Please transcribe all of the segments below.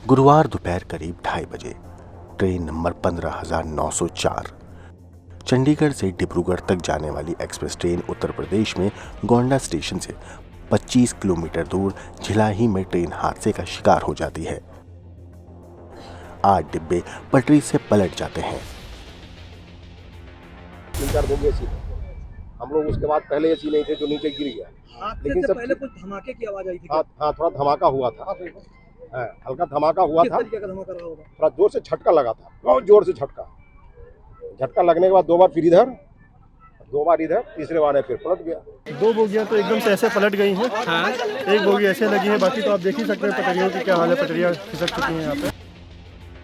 गुरुवार दोपहर करीब 2:30 बजे ट्रेन नंबर 15,904 चंडीगढ़ से डिब्रूगढ़ तक जाने वाली एक्सप्रेस ट्रेन उत्तर प्रदेश में गोंडा स्टेशन से 25 किलोमीटर दूर झिलाही में ट्रेन हादसे का शिकार हो जाती है। 8 डिब्बे पटरी से पलट जाते हैं। 3-4 बोगी ऐसी हम लोग उसके बाद पहले ऐसी नहीं थे जो नीचे गिर गया। लेकिन सब पहले कुछ धमाके की आवाज आई थी। हाँ, थोड़ा धमाका हुआ था। हल्का धमाका हुआ था। किस तरीके का धमाका रहा होगा? थोड़ा जोर से झटका लगा था, बहुत जोर से झटका लगने के बाद 2 बार फिर इधर, 2 बार इधर, तीसरे बार फिर पलट गया। 2 बोगियां तो एकदम से ऐसे पलट गई हैं। हाँ। एक बोगी ऐसे लगी है, बाकी तो आप देख ही सकते हैं पटरियों की क्या हाल है। पटरियां खिसक चुकी हैं यहाँ पे।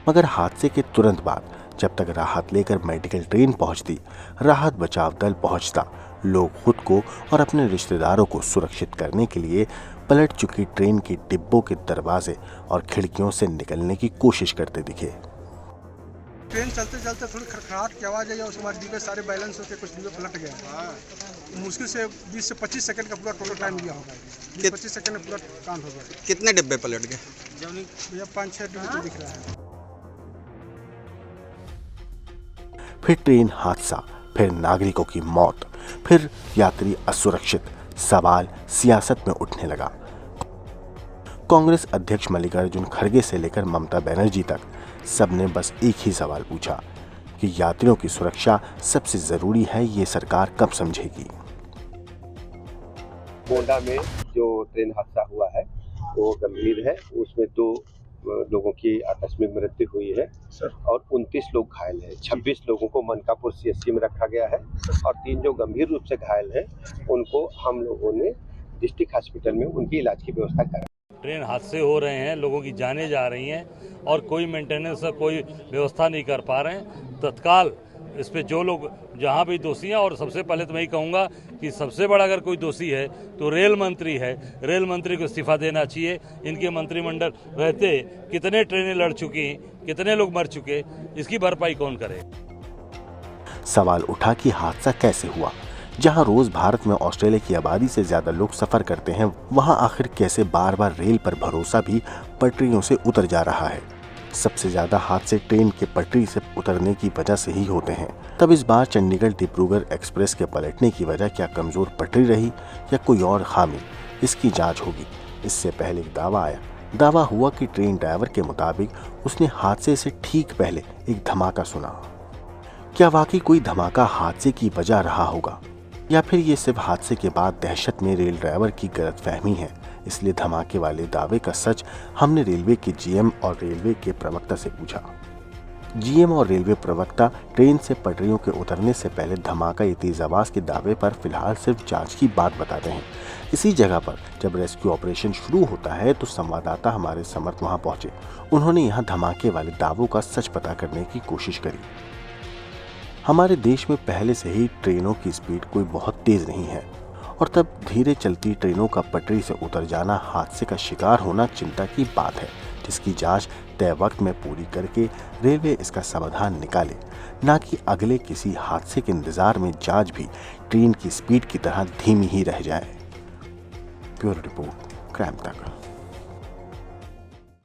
मगर हादसे के तुरंत बाद जब तक राहत लेकर मेडिकल ट्रेन पहुंचती, राहत बचाव दल पहुंचता, लोग खुद को और अपने रिश्तेदारों को सुरक्षित करने के लिए पलट चुकी ट्रेन के डिब्बों के दरवाजे और खिड़कियों से निकलने की कोशिश करते दिखे। ट्रेन चलते चलते थोड़ी खड़खड़ाहट की आवाज आई और उसके बाद डिब्बे सारे बैलेंस होकर कुछ डिब्बे पलट गए। मुश्किल से 20 से 25 सेकंड का पूरा टोटल टाइम लिया होगा। 20-25 सेकंड में पूरा काम हो गया। कितने डिब्बे पलट गए? भैया 5-6 डिब्बे तो दिख रहा है। फिर ट्रेन हादसा, फिर नागरिकों की मौत, फिर यात्री असुरक्षित। सवाल सियासत में उठने लगा। कांग्रेस अध्यक्ष मल्लिकार्जुन खड़गे से लेकर ममता बनर्जी तक सबने बस एक ही सवाल पूछा कि यात्रियों की सुरक्षा सबसे जरूरी है, ये सरकार कब समझेगी। गोंडा में जो ट्रेन हादसा हुआ है वो गंभीर है। उसमें 2 लोगों की आकस्मिक मृत्यु हुई है और 29 लोग घायल हैं। 26 लोगों को मनकापुर सीएचसी में रखा गया है और 3 जो गंभीर रूप से घायल हैं उनको हम लोगों ने डिस्ट्रिक्ट हॉस्पिटल में उनकी इलाज की व्यवस्था करा। ट्रेन हादसे हो रहे हैं, लोगों की जानें जा रही हैं और कोई मेंटेनेंस का कोई व्यवस्था नहीं कर पा रहे हैं। तत्काल इस पे जो लोग जहां भी दोषी हैं, और सबसे पहले तो मैं ही कहूँगा कि सबसे बड़ा अगर कोई दोषी है तो रेल मंत्री है। रेल मंत्री को इस्तीफा देना चाहिए। इनके मंत्रिमंडल रहते कितने ट्रेनें लड़ चुकी, कितने लोग मर चुके, इसकी भरपाई कौन करे। सवाल उठा कि हादसा कैसे हुआ। जहां रोज भारत में ऑस्ट्रेलिया की आबादी से ज्यादा लोग सफर करते हैं, वहां आखिर कैसे बार बार रेल पर भरोसा भी पटरियों से उतर जा रहा है। सबसे ज्यादा हादसे ट्रेन के पटरी से उतरने की वजह से ही होते हैं। तब इस बार चंडीगढ़ डिब्रूगढ़ एक्सप्रेस के पलटने की वजह क्या कमजोर पटरी रही या कोई और खामी, इसकी जांच होगी। इससे पहले एक दावा हुआ कि ट्रेन ड्राइवर के मुताबिक उसने हादसे से ठीक पहले एक धमाका सुना। क्या वाकई कोई धमाका हादसे की वजह रहा होगा या फिर ये सिर्फ हादसे के बाद दहशत में रेल ड्राइवर की गलतफहमी है। इसलिए धमाके वाले दावे का सच हमने रेलवे के जीएम और रेलवे के प्रवक्ता से पूछा। जीएम और रेलवे प्रवक्ता ट्रेन से पटरियों के उतरने से पहले धमाका या तेज आवाज के दावे पर फिलहाल सिर्फ जांच की बात बताते हैं। इसी जगह पर जब रेस्क्यू ऑपरेशन शुरू होता है तो संवाददाता हमारे समर्थ वहां पहुंचे। उन्होंने यहाँ धमाके वाले दावों का सच पता करने की कोशिश करी। हमारे देश में पहले से ही ट्रेनों की स्पीड कोई बहुत तेज नहीं है और तब धीरे चलती ट्रेनों का पटरी से उतर जाना, हादसे का शिकार होना चिंता की बात है, जिसकी जांच तय वक्त में पूरी करके रेलवे इसका समाधान निकाले, ना कि अगले किसी हादसे के इंतजार में जांच भी ट्रेन की स्पीड की तरह धीमी ही रह जाए। ब्यूरो रिपोर्ट, क्राइम तक।